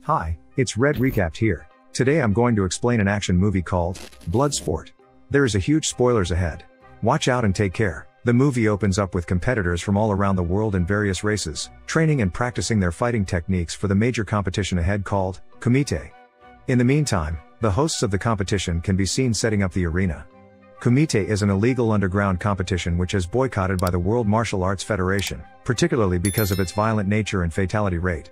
Hi, it's Red Recapped here. Today I'm going to explain an action movie called Bloodsport. There is a huge spoilers ahead. Watch out and take care. The movie opens up with competitors from all around the world in various races, training and practicing their fighting techniques for the major competition ahead called Kumite. In the meantime, the hosts of the competition can be seen setting up the arena. Kumite is an illegal underground competition which is boycotted by the World Martial Arts Federation, particularly because of its violent nature and fatality rate.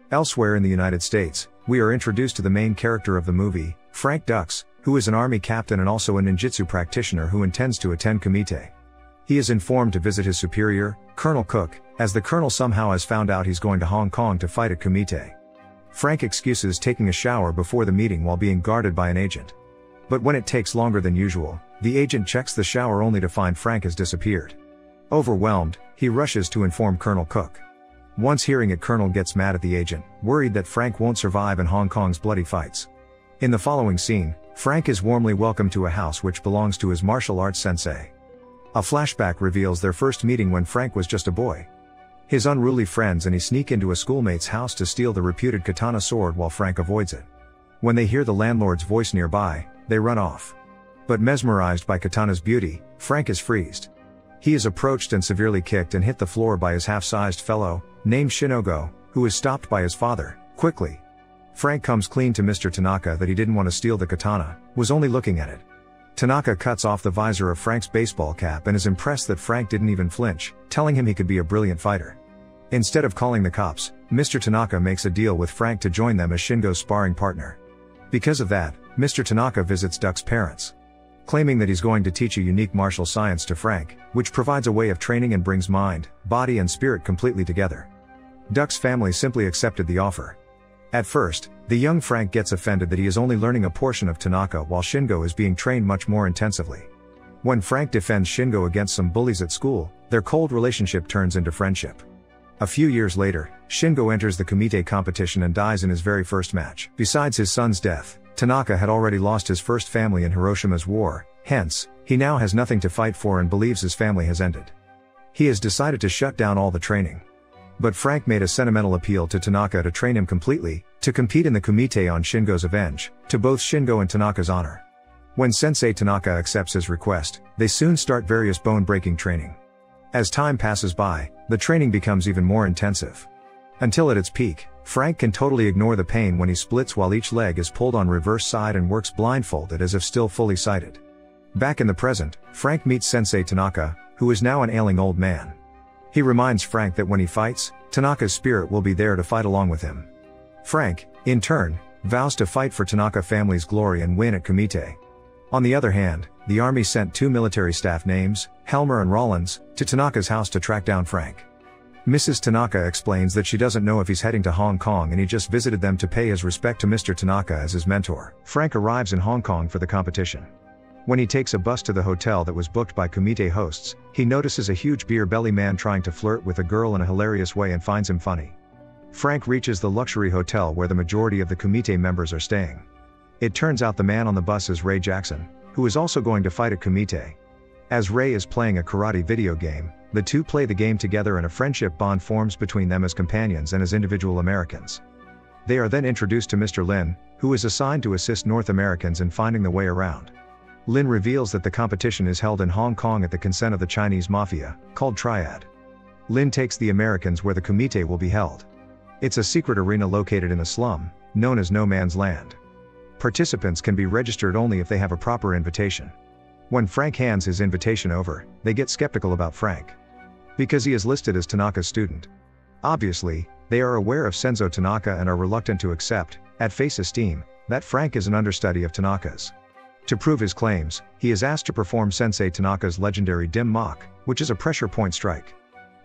Elsewhere in the United States, we are introduced to the main character of the movie, Frank Dux, who is an army captain and also a ninjutsu practitioner who intends to attend Kumite. He is informed to visit his superior, Colonel Cook, as the colonel somehow has found out he's going to Hong Kong to fight at Kumite. Frank excuses taking a shower before the meeting while being guarded by an agent. But when it takes longer than usual, the agent checks the shower only to find Frank has disappeared. Overwhelmed, he rushes to inform Colonel Cook. Once hearing it, Colonel gets mad at the agent, worried that Frank won't survive in Hong Kong's bloody fights. In the following scene, Frank is warmly welcomed to a house which belongs to his martial arts sensei. A flashback reveals their first meeting when Frank was just a boy. His unruly friends and he sneak into a schoolmate's house to steal the reputed katana sword while Frank avoids it. When they hear the landlord's voice nearby, they run off. But mesmerized by Katana's beauty, Frank is freezed. He is approached and severely kicked and hit the floor by his half-sized fellow, named Shinogo, who is stopped by his father, quickly. Frank comes clean to Mr. Tanaka that he didn't want to steal the katana, was only looking at it. Tanaka cuts off the visor of Frank's baseball cap and is impressed that Frank didn't even flinch, telling him he could be a brilliant fighter. Instead of calling the cops, Mr. Tanaka makes a deal with Frank to join them as Shingo's sparring partner. Because of that, Mr. Tanaka visits Duck's parents, claiming that he's going to teach a unique martial science to Frank, which provides a way of training and brings mind, body and spirit completely together. Duck's family simply accepted the offer. At first, the young Frank gets offended that he is only learning a portion of Tanaka while Shingo is being trained much more intensively. When Frank defends Shingo against some bullies at school, their cold relationship turns into friendship. A few years later, Shingo enters the Kumite competition and dies in his very first match. Besides his son's death, Tanaka had already lost his first family in Hiroshima's war, hence, he now has nothing to fight for and believes his family has ended. He has decided to shut down all the training. But Frank made a sentimental appeal to Tanaka to train him completely, to compete in the Kumite on Shingo's revenge, to both Shingo and Tanaka's honor. When Sensei Tanaka accepts his request, they soon start various bone-breaking training. As time passes by, the training becomes even more intensive. Until at its peak, Frank can totally ignore the pain when he splits while each leg is pulled on reverse side and works blindfolded as if still fully sighted. Back in the present, Frank meets Sensei Tanaka, who is now an ailing old man. He reminds Frank that when he fights, Tanaka's spirit will be there to fight along with him. Frank, in turn, vows to fight for Tanaka family's glory and win at Kumite. On the other hand, the army sent two military staff names, Helmer and Rollins, to Tanaka's house to track down Frank. Mrs. Tanaka explains that she doesn't know if he's heading to Hong Kong and he just visited them to pay his respect to Mr. Tanaka as his mentor. Frank arrives in Hong Kong for the competition. When he takes a bus to the hotel that was booked by Kumite hosts, he notices a huge beer belly man trying to flirt with a girl in a hilarious way and finds him funny. Frank reaches the luxury hotel where the majority of the Kumite members are staying. It turns out the man on the bus is Ray Jackson, who is also going to fight at Kumite. As Ray is playing a karate video game, the two play the game together and a friendship bond forms between them as companions and as individual Americans. They are then introduced to Mr. Lin, who is assigned to assist North Americans in finding the way around. Lin reveals that the competition is held in Hong Kong at the consent of the Chinese mafia, called Triad. Lin takes the Americans where the Kumite will be held. It's a secret arena located in a slum, known as No Man's Land. Participants can be registered only if they have a proper invitation. When Frank hands his invitation over, they get skeptical about Frank, because he is listed as Tanaka's student. Obviously, they are aware of Senzo Tanaka and are reluctant to accept, at face esteem, that Frank is an understudy of Tanaka's. To prove his claims, he is asked to perform Sensei Tanaka's legendary dim mak, which is a pressure point strike.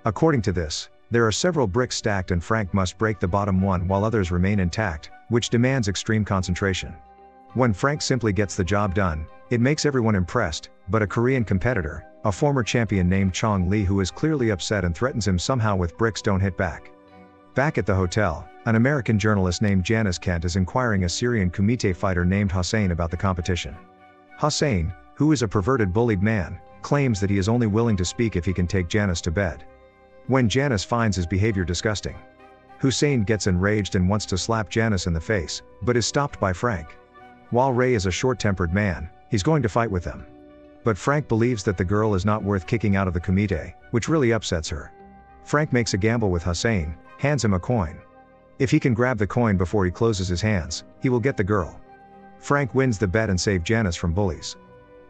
According to this, there are several bricks stacked and Frank must break the bottom one while others remain intact, which demands extreme concentration. When Frank simply gets the job done, it makes everyone impressed, but a Korean competitor, a former champion named Chong Lee, who is clearly upset and threatens him somehow with bricks, don't hit back. Back at the hotel, an American journalist named Janice Kent is inquiring a Syrian Kumite fighter named Hossein about the competition. Hossein, who is a perverted bullied man, claims that he is only willing to speak if he can take Janice to bed. When Janice finds his behavior disgusting, Hussein gets enraged and wants to slap Janice in the face, but is stopped by Frank. While Ray is a short-tempered man, he's going to fight with them. But Frank believes that the girl is not worth kicking out of the kumite, which really upsets her. Frank makes a gamble with Hussein, hands him a coin. If he can grab the coin before he closes his hands, he will get the girl. Frank wins the bet and saves Janice from bullies.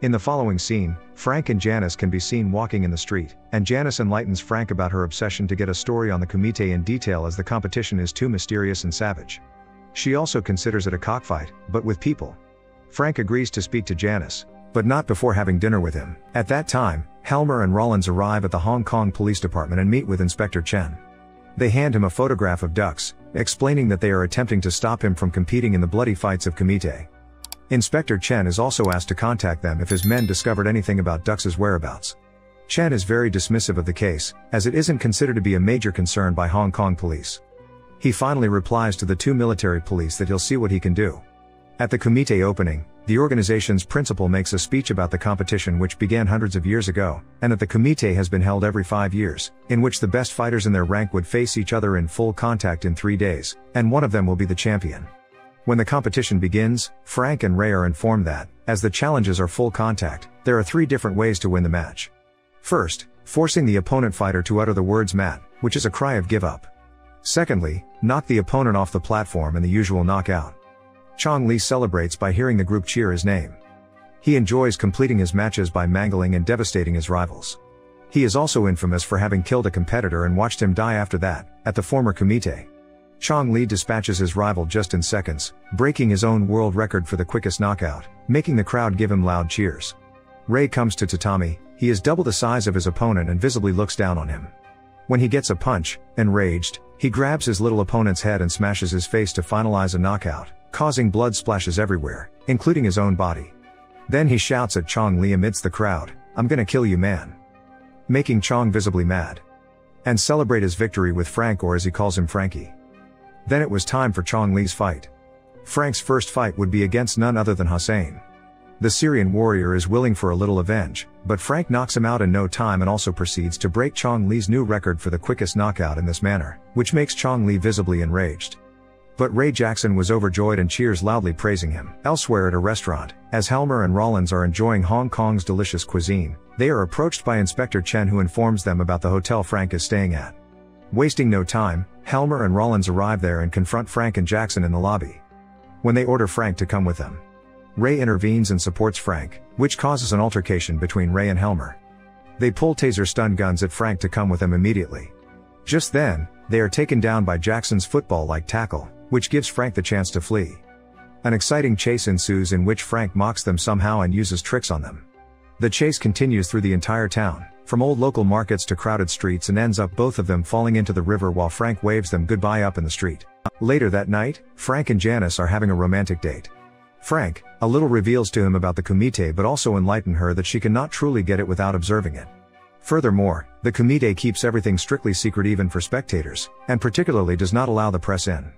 In the following scene, Frank and Janice can be seen walking in the street, and Janice enlightens Frank about her obsession to get a story on the kumite in detail as the competition is too mysterious and savage. She also considers it a cockfight, but with people. Frank agrees to speak to Janice, but not before having dinner with him. At that time, Helmer and Rollins arrive at the Hong Kong Police Department and meet with Inspector Chen. They hand him a photograph of ducks, explaining that they are attempting to stop him from competing in the bloody fights of kumite. Inspector Chen is also asked to contact them if his men discovered anything about Ducks' whereabouts. Chen is very dismissive of the case, as it isn't considered to be a major concern by Hong Kong police. He finally replies to the two military police that he'll see what he can do. At the kumite opening, the organization's principal makes a speech about the competition which began hundreds of years ago, and that the kumite has been held every 5 years, in which the best fighters in their rank would face each other in full contact in 3 days, and one of them will be the champion. When the competition begins, Frank and Ray are informed that, as the challenges are full contact, there are 3 different ways to win the match. First, forcing the opponent fighter to utter the words "mat," which is a cry of give up. Secondly, knock the opponent off the platform in the usual knockout. Chong Li celebrates by hearing the group cheer his name. He enjoys completing his matches by mangling and devastating his rivals. He is also infamous for having killed a competitor and watched him die after that, at the former kumite. Chong Li dispatches his rival just in seconds, breaking his own world record for the quickest knockout, making the crowd give him loud cheers. Ray comes to tatami. He is double the size of his opponent and visibly looks down on him. When he gets a punch, enraged, he grabs his little opponent's head and smashes his face to finalize a knockout, causing blood splashes everywhere, including his own body. Then he shouts at Chong Li amidst the crowd, "I'm gonna kill you, man," making Chong visibly mad. And celebrate his victory with Frank, or as he calls him, Frankie. Then it was time for Chong Li's fight. Frank's first fight would be against none other than Hussein. The Syrian warrior is willing for a little revenge, but Frank knocks him out in no time and also proceeds to break Chong Li's new record for the quickest knockout in this manner, which makes Chong Li visibly enraged. But Ray Jackson was overjoyed and cheers loudly praising him. Elsewhere at a restaurant, as Helmer and Rollins are enjoying Hong Kong's delicious cuisine, they are approached by Inspector Chen, who informs them about the hotel Frank is staying at. Wasting no time, Helmer and Rollins arrive there and confront Frank and Jackson in the lobby. When they order Frank to come with them, Ray intervenes and supports Frank, which causes an altercation between Ray and Helmer. They pull taser stun guns at Frank to come with them immediately. Just then, they are taken down by Jackson's football-like tackle, which gives Frank the chance to flee. An exciting chase ensues in which Frank mocks them somehow and uses tricks on them. The chase continues through the entire town, from old local markets to crowded streets, and ends up both of them falling into the river while Frank waves them goodbye up in the street. Later that night, Frank and Janice are having a romantic date. Frank, a little reveals to him about the kumite, but also enlighten her that she cannot truly get it without observing it. Furthermore, the kumite keeps everything strictly secret even for spectators, and particularly does not allow the press in.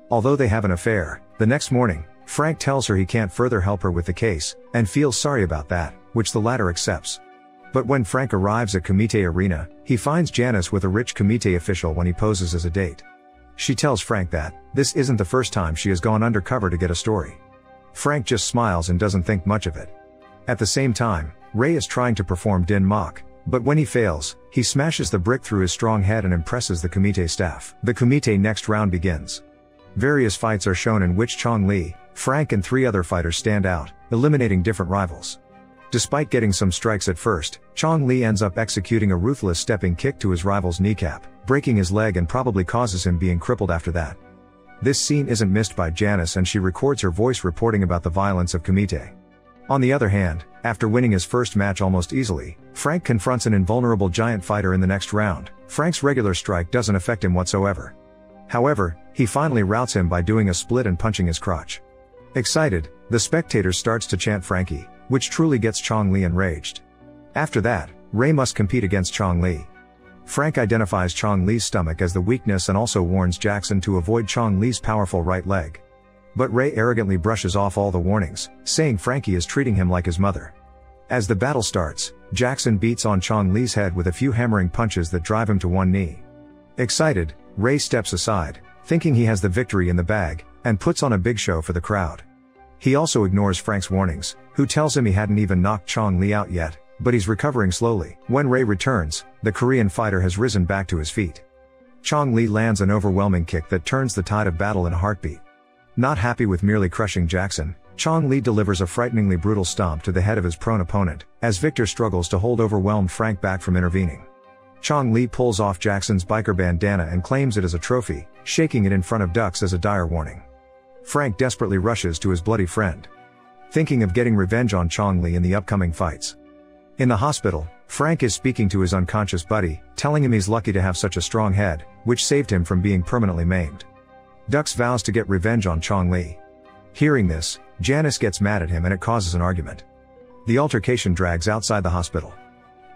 Although they have an affair, the next morning, Frank tells her he can't further help her with the case, and feels sorry about that, which the latter accepts. But when Frank arrives at kumite arena, he finds Janice with a rich kumite official when he poses as a date. She tells Frank that this isn't the first time she has gone undercover to get a story. Frank just smiles and doesn't think much of it. At the same time, Ray is trying to perform Din Mok, but when he fails, he smashes the brick through his strong head and impresses the kumite staff. The kumite next round begins. Various fights are shown in which Chong Li, Frank and 3 other fighters stand out, eliminating different rivals. Despite getting some strikes at first, Chong Li ends up executing a ruthless stepping kick to his rival's kneecap, breaking his leg and probably causes him being crippled after that. This scene isn't missed by Janice, and she records her voice reporting about the violence of kumite. On the other hand, after winning his first match almost easily, Frank confronts an invulnerable giant fighter in the next round. Frank's regular strike doesn't affect him whatsoever. However, he finally routs him by doing a split and punching his crotch. Excited, the spectators starts to chant Frankie, which truly gets Chong Li enraged. After that, Ray must compete against Chong Li. Frank identifies Chong Li's stomach as the weakness and also warns Jackson to avoid Chong Li's powerful right leg. But Ray arrogantly brushes off all the warnings, saying Frankie is treating him like his mother. As the battle starts, Jackson beats on Chong Li's head with a few hammering punches that drive him to one knee. Excited, Ray steps aside, thinking he has the victory in the bag, and puts on a big show for the crowd. He also ignores Frank's warnings, who tells him he hadn't even knocked Chong Li out yet, but he's recovering slowly. When Ray returns, the Korean fighter has risen back to his feet. Chong Li lands an overwhelming kick that turns the tide of battle in a heartbeat. Not happy with merely crushing Jackson, Chong Li delivers a frighteningly brutal stomp to the head of his prone opponent, as Victor struggles to hold overwhelmed Frank back from intervening. Chong Li pulls off Jackson's biker bandana and claims it as a trophy, shaking it in front of Dux as a dire warning. Frank desperately rushes to his bloody friend, thinking of getting revenge on Chong Li in the upcoming fights. In the hospital, Frank is speaking to his unconscious buddy, telling him he's lucky to have such a strong head, which saved him from being permanently maimed. Dux vows to get revenge on Chong Li. Hearing this, Janice gets mad at him and it causes an argument. The altercation drags outside the hospital.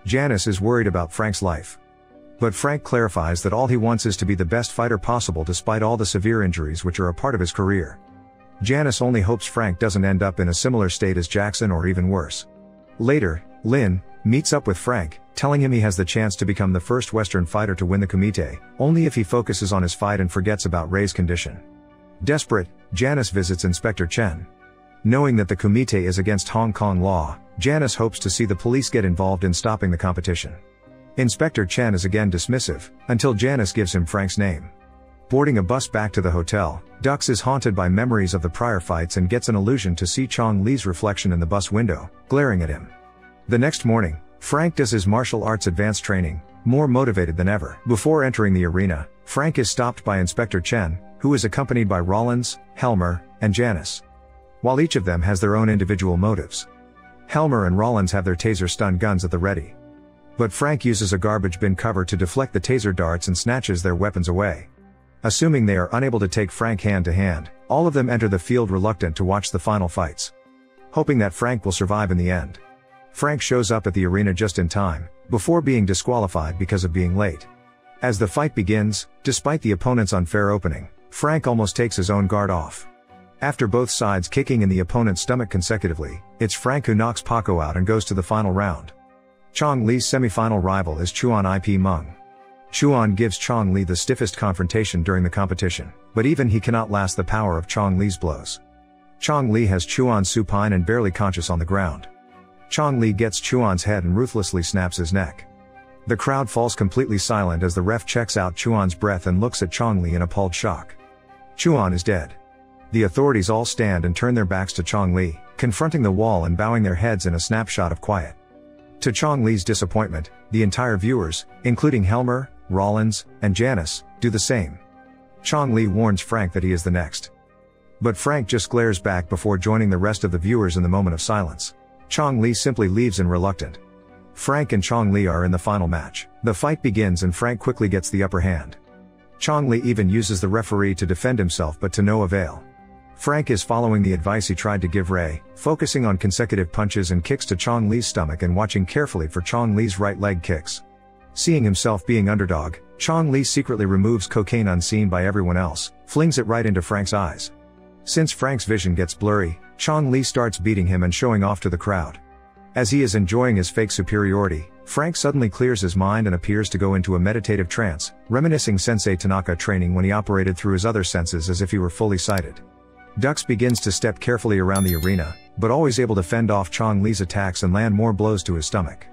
Janice is worried about Frank's life. But Frank clarifies that all he wants is to be the best fighter possible despite all the severe injuries which are a part of his career. Janice only hopes Frank doesn't end up in a similar state as Jackson or even worse. Later, Lin meets up with Frank, telling him he has the chance to become the first Western fighter to win the Kumite, only if he focuses on his fight and forgets about Ray's condition. Desperate, Janice visits Inspector Chen. Knowing that the Kumite is against Hong Kong law, Janice hopes to see the police get involved in stopping the competition. Inspector Chen is again dismissive, until Janice gives him Frank's name. Boarding a bus back to the hotel, Dux is haunted by memories of the prior fights and gets an illusion to see Chong Li's reflection in the bus window, glaring at him. The next morning, Frank does his martial arts advanced training, more motivated than ever. Before entering the arena, Frank is stopped by Inspector Chen, who is accompanied by Rollins, Helmer, and Janice. While each of them has their own individual motives. Helmer and Rollins have their taser stun guns at the ready. But Frank uses a garbage bin cover to deflect the taser darts and snatches their weapons away. Assuming they are unable to take Frank hand to hand, all of them enter the field reluctant to watch the final fights, hoping that Frank will survive in the end. Frank shows up at the arena just in time, before being disqualified because of being late. As the fight begins, despite the opponent's unfair opening, Frank almost takes his own guard off. After both sides kicking in the opponent's stomach consecutively, it's Frank who knocks Paco out and goes to the final round. Chong Li's semi-final rival is Chuan Ip Meng. Chuan gives Chong Li the stiffest confrontation during the competition, but even he cannot last the power of Chong Li's blows. Chong Li has Chuan supine and barely conscious on the ground. Chong Li gets Chuan's head and ruthlessly snaps his neck. The crowd falls completely silent as the ref checks out Chuan's breath and looks at Chong Li in appalled shock. Chuan is dead. The authorities all stand and turn their backs to Chong Li, confronting the wall and bowing their heads in a snapshot of quiet. To Chong Li's disappointment, the entire viewers, including Helmer, Rollins, and Janice, do the same. Chong Li warns Frank that he is the next. But Frank just glares back before joining the rest of the viewers in the moment of silence. Chong Li simply leaves in reluctant. Frank and Chong Li are in the final match. The fight begins and Frank quickly gets the upper hand. Chong Li even uses the referee to defend himself but to no avail. Frank is following the advice he tried to give Ray, focusing on consecutive punches and kicks to Chong Li's stomach and watching carefully for Chong Li's right leg kicks. Seeing himself being underdog, Chong Li secretly removes cocaine unseen by everyone else, flings it right into Frank's eyes. Since Frank's vision gets blurry, Chong Li starts beating him and showing off to the crowd. As he is enjoying his fake superiority, Frank suddenly clears his mind and appears to go into a meditative trance, reminiscing Sensei Tanaka training when he operated through his other senses as if he were fully sighted. Dux begins to step carefully around the arena, but always able to fend off Chong Li's attacks and land more blows to his stomach.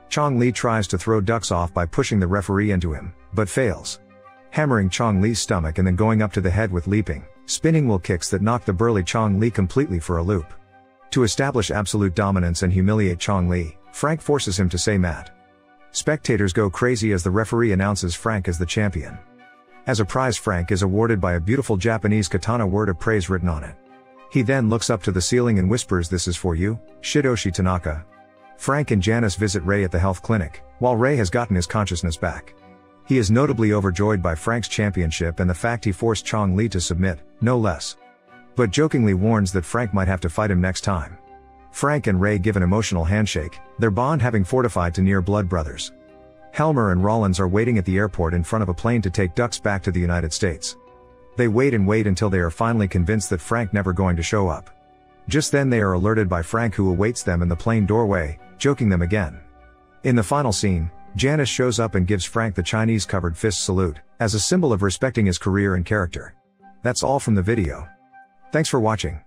Chong Li tries to throw Dux off by pushing the referee into him, but fails. Hammering Chong Li's stomach and then going up to the head with leaping, spinning wheel kicks that knock the burly Chong Li completely for a loop. To establish absolute dominance and humiliate Chong Li, Frank forces him to say mat. Spectators go crazy as the referee announces Frank as the champion. As a prize, Frank is awarded by a beautiful Japanese katana word of praise written on it. He then looks up to the ceiling and whispers, "This is for you, Shidoshi Tanaka." Frank and Janice visit Ray at the health clinic, while Ray has gotten his consciousness back. He is notably overjoyed by Frank's championship and the fact he forced Chong Li to submit, no less. But jokingly warns that Frank might have to fight him next time. Frank and Ray give an emotional handshake, their bond having fortified to near blood brothers. Helmer and Rollins are waiting at the airport in front of a plane to take Dux back to the United States. They wait and wait until they are finally convinced that Frank never going to show up. Just then they are alerted by Frank, who awaits them in the plane doorway, joking them again. In the final scene, Janice shows up and gives Frank the Chinese covered fist salute, as a symbol of respecting his career and character. That's all from the video. Thanks for watching.